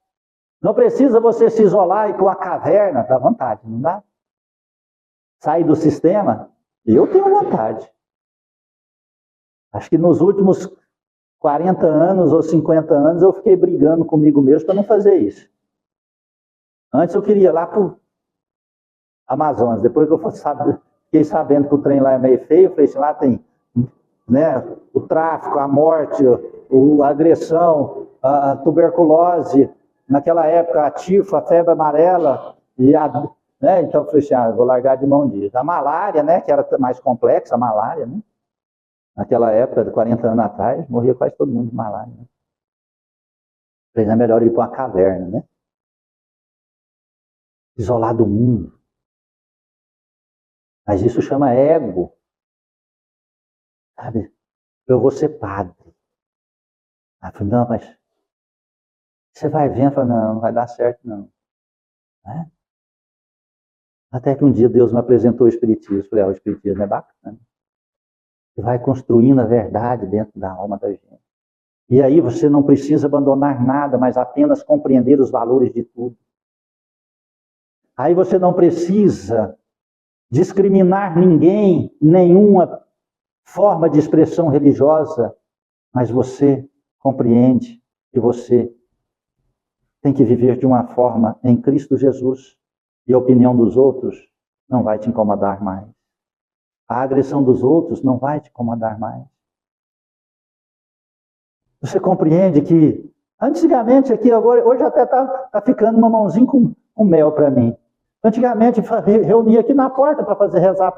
Não precisa você se isolar e ir para uma caverna, dá vontade, não dá? Sair do sistema, eu tenho vontade. Acho que nos últimos 40 anos ou 50 anos eu fiquei brigando comigo mesmo para não fazer isso. Antes eu queria ir lá para o Amazonas, depois que eu fiquei sabendo que o trem lá é meio feio, eu falei assim, lá tem, né, o tráfico, a morte, a agressão, a tuberculose, naquela época a tifo, a febre amarela, né, então eu falei assim, vou largar de mão disso. A malária, né, que era mais complexa, a malária, né, naquela época, de 40 anos atrás, morria quase todo mundo de malária. Né? Falei, é melhor ir para uma caverna, né? Isolar do mundo. Mas isso chama ego. Sabe? Eu vou ser padre. Aí eu falei, não, mas você vai vendo, eu falei, não vai dar certo não. Né? Até que um dia Deus me apresentou o Espiritismo. Eu falei, o Espiritismo é bacana. Você vai construindo a verdade dentro da alma da gente. E aí você não precisa abandonar nada, mas apenas compreender os valores de tudo. Aí você não precisa discriminar ninguém, nenhuma forma de expressão religiosa, mas você compreende que você tem que viver de uma forma em Cristo Jesus e a opinião dos outros não vai te incomodar mais. A agressão dos outros não vai te incomodar mais. Você compreende que antigamente aqui, agora, hoje até está ficando uma mãozinha com mel para mim. Antigamente reunia aqui na porta para fazer rezar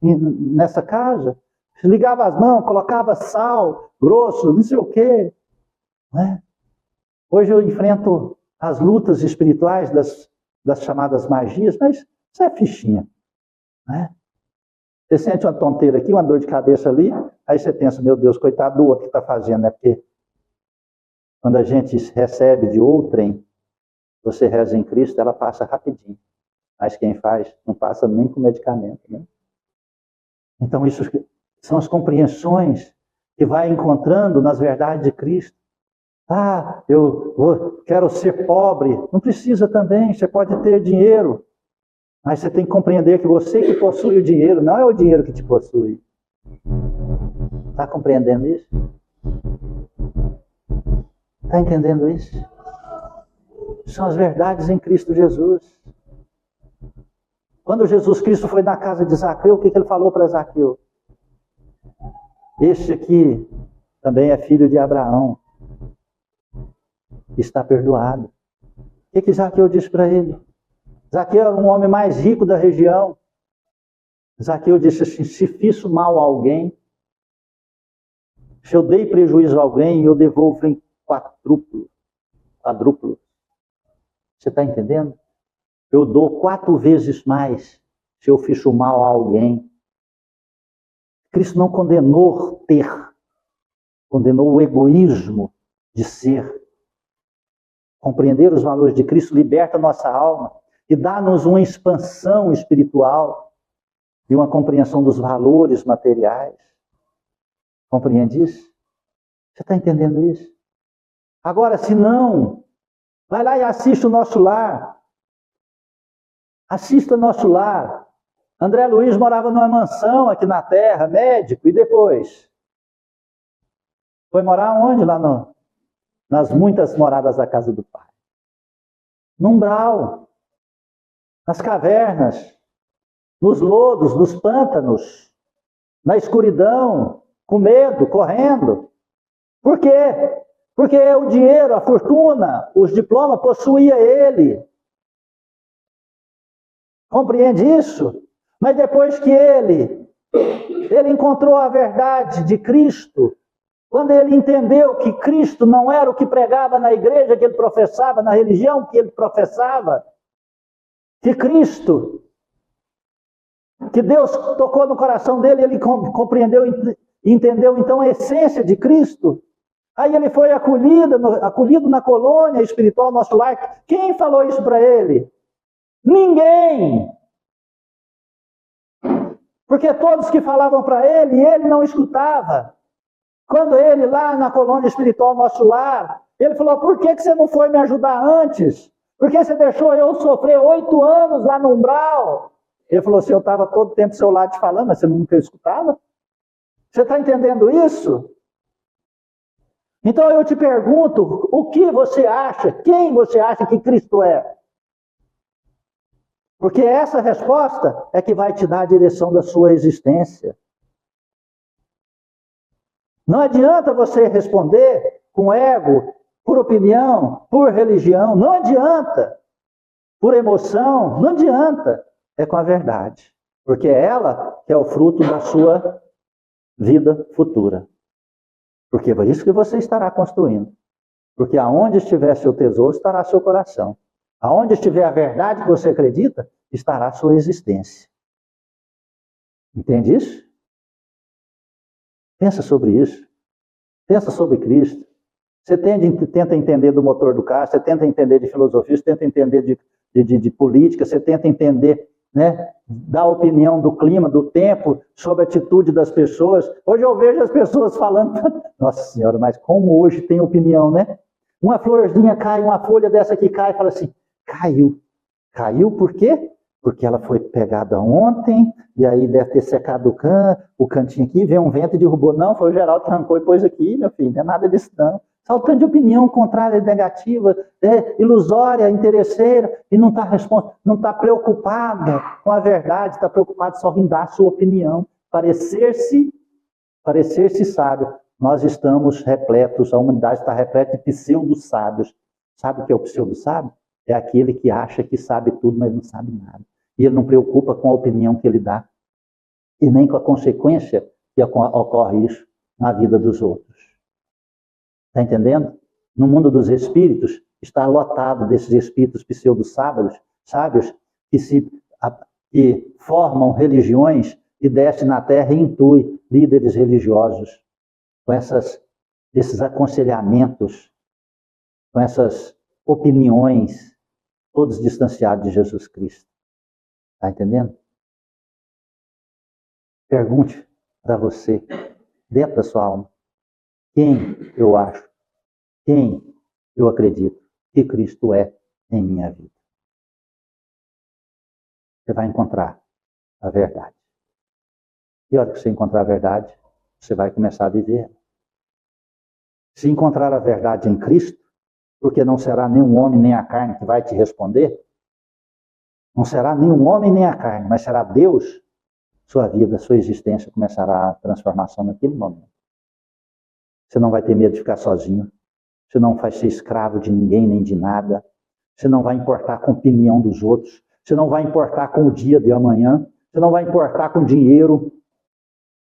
nessa casa. Ligava as mãos, colocava sal, grosso, não sei o quê. Né? Hoje eu enfrento as lutas espirituais das chamadas magias, mas isso é fichinha. Né? Você sente uma tonteira aqui, uma dor de cabeça ali, aí você pensa, meu Deus, coitado do outro que está fazendo, né? Porque quando a gente recebe de outrem, você reza em Cristo, ela passa rapidinho. Mas quem faz não passa nem com medicamento. Né? Então, isso são as compreensões que vai encontrando nas verdades de Cristo. Quero ser pobre. Não precisa também, você pode ter dinheiro. Mas você tem que compreender que você que possui o dinheiro, não é o dinheiro que te possui. Está compreendendo isso? Está entendendo isso? São as verdades em Cristo Jesus. Quando Jesus Cristo foi na casa de Zaqueu, o que ele falou para Zaqueu? Este aqui também é filho de Abraão. Está perdoado. O que Zaqueu disse para ele? Zaqueu era um homem mais rico da região. Zaqueu disse assim, se fiz mal a alguém, se eu dei prejuízo a alguém, eu devolvo em quadrúplo. Você está entendendo? Eu dou 4 vezes mais se eu fiz mal a alguém. Cristo não condenou ter, condenou o egoísmo de ser. Compreender os valores de Cristo liberta a nossa alma e dá-nos uma expansão espiritual e uma compreensão dos valores materiais. Compreende isso? Você está entendendo isso? Agora, se não Vai lá e assiste o Nosso Lar. Assista Nosso Lar. André Luiz morava numa mansão aqui na Terra, médico, e depois? Foi morar onde? Nas muitas moradas da casa do Pai. No umbral, nas cavernas, nos lodos, nos pântanos, na escuridão, com medo, correndo. Por quê? Porque o dinheiro, a fortuna, os diplomas possuía ele. Compreende isso? Mas depois que ele encontrou a verdade de Cristo, quando ele entendeu que Cristo não era o que pregava na igreja que ele professava, na religião que ele professava, que Cristo, que Deus tocou no coração dele, ele compreendeu e entendeu então a essência de Cristo. Aí ele foi acolhido na colônia espiritual Nosso Lar. Quem falou isso para ele? Ninguém! Porque todos que falavam para ele não escutava. Quando ele lá na colônia espiritual Nosso Lar, ele falou, por que você não foi me ajudar antes? Por que você deixou eu sofrer 8 anos lá no umbral? Ele falou assim, eu estava todo tempo do seu lado te falando, mas você nunca escutava? Você está entendendo isso? Então eu te pergunto, o que você acha, quem você acha que Cristo é? Porque essa resposta é que vai te dar a direção da sua existência. Não adianta você responder com ego, por opinião, por religião, não adianta. Por emoção, não adianta. É com a verdade. Porque é ela que é o fruto da sua vida futura. Porque é isso que você estará construindo. Porque aonde estiver seu tesouro, estará seu coração. Aonde estiver a verdade que você acredita, estará a sua existência. Entende isso? Pensa sobre isso. Pensa sobre Cristo. Você tenta entender do motor do carro, você tenta entender de filosofia, você tenta entender de política, você tenta entender, né, da opinião do clima, do tempo, sobre a atitude das pessoas. Hoje eu vejo as pessoas falando, nossa senhora, mas como hoje tem opinião, né? Uma florzinha cai, uma folha dessa aqui cai e fala assim, caiu. Caiu por quê? Porque ela foi pegada ontem, e aí deve ter secado o cantinho aqui, veio um vento e derrubou. Não, foi o Geraldo que arrancou e pôs aqui, meu filho, não é nada disso não. Saltando de opinião contrária, negativa, ilusória, interesseira, e não está preocupada com a verdade, está preocupada só em dar a sua opinião, parecer-se sábio. Nós estamos repletos, a humanidade está repleta de pseudo-sábios. Sabe o que é o pseudo-sábio? É aquele que acha que sabe tudo, mas não sabe nada. E ele não preocupa com a opinião que ele dá, e nem com a consequência que ocorre isso na vida dos outros. Está entendendo? No mundo dos espíritos, está lotado desses espíritos pseudo-sábios, que formam religiões e descem na terra e intuem líderes religiosos com esses aconselhamentos, com essas opiniões, todos distanciados de Jesus Cristo. Está entendendo? Pergunte para você, dentro da sua alma, quem eu acho, quem eu acredito que Cristo é em minha vida. Você vai encontrar a verdade. E a hora que você encontrar a verdade, você vai começar a viver. Se encontrar a verdade em Cristo, porque não será nenhum homem nem a carne que vai te responder, não será nenhum homem nem a carne, mas será Deus, sua vida, sua existência começará a transformação naquele momento. Você não vai ter medo de ficar sozinho, você não vai ser escravo de ninguém nem de nada, você não vai importar com a opinião dos outros, você não vai importar com o dia de amanhã, você não vai importar com dinheiro,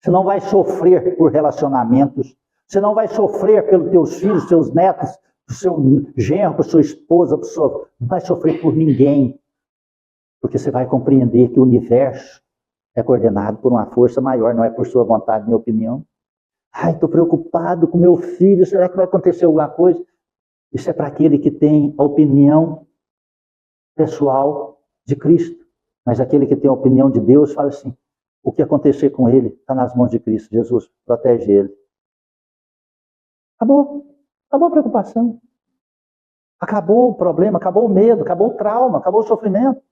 você não vai sofrer por relacionamentos, você não vai sofrer pelos teus filhos, seus netos, pro seu genro, para sua esposa, não vai sofrer por ninguém, porque você vai compreender que o universo é coordenado por uma força maior, não é por sua vontade nem opinião. Ai, estou preocupado com meu filho, será que vai acontecer alguma coisa? Isso é para aquele que tem a opinião pessoal de Cristo, mas aquele que tem a opinião de Deus fala assim, o que acontecer com ele está nas mãos de Cristo, Jesus protege ele. Acabou a preocupação. Acabou o problema, acabou o medo, acabou o trauma, acabou o sofrimento.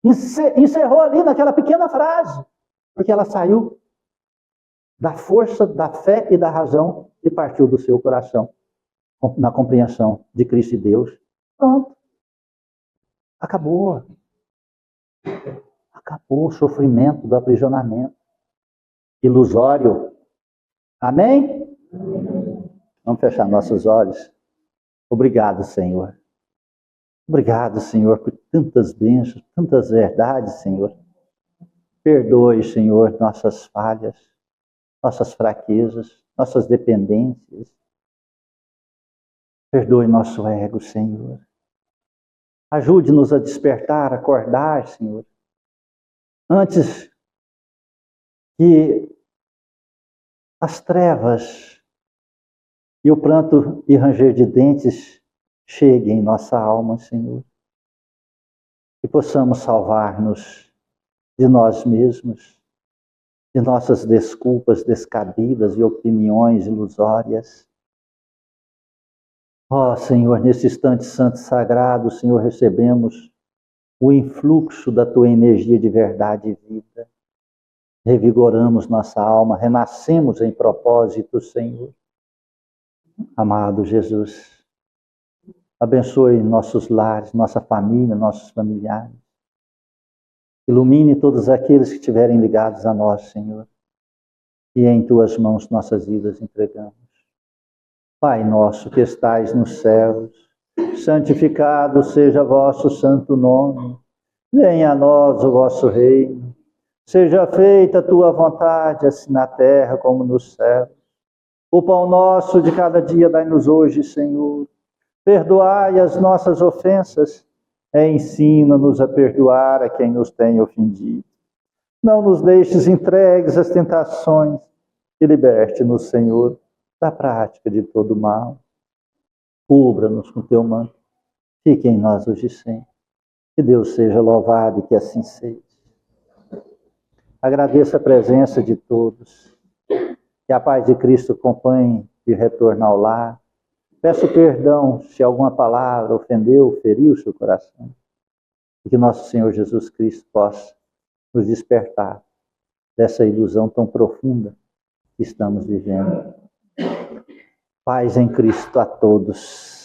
Encerrou ali naquela pequena frase, porque ela saiu da força, da fé e da razão e partiu do seu coração, na compreensão de Cristo e Deus. Pronto. Acabou. Acabou o sofrimento do aprisionamento ilusório. Amém? Vamos fechar nossos olhos. Obrigado, Senhor. Obrigado, Senhor, por tantas bênçãos, tantas verdades, Senhor. Perdoe, Senhor, nossas falhas, nossas fraquezas, nossas dependências. Perdoe nosso ego, Senhor. Ajude-nos a despertar, acordar, Senhor. Antes que as trevas e o pranto e ranger de dentes cheguem em nossa alma, Senhor. E possamos salvar-nos de nós mesmos, de nossas desculpas descabidas e opiniões ilusórias. Ó Senhor, nesse instante santo e sagrado, Senhor, recebemos o influxo da Tua energia de verdade e vida. Revigoramos nossa alma, renascemos em propósito, Senhor. Amado Jesus, abençoe nossos lares, nossa família, nossos familiares. Ilumine todos aqueles que estiverem ligados a nós, Senhor. E em Tuas mãos nossas vidas entregamos. Pai nosso que estais nos céus, santificado seja vosso santo nome. Venha a nós o vosso reino. Seja feita a Tua vontade, assim na terra como no céu. O pão nosso de cada dia dai-nos hoje, Senhor. Perdoai as nossas ofensas e ensina-nos a perdoar a quem nos tem ofendido. Não nos deixes entregues às tentações e liberte-nos, Senhor, da prática de todo mal. Cubra-nos com Teu manto. Fique em nós hoje e sempre. Que Deus seja louvado e que assim seja. Agradeço a presença de todos. Que a paz de Cristo acompanhe de retorno ao lar. Peço perdão se alguma palavra ofendeu, feriu o seu coração. E que nosso Senhor Jesus Cristo possa nos despertar dessa ilusão tão profunda que estamos vivendo. Paz em Cristo a todos.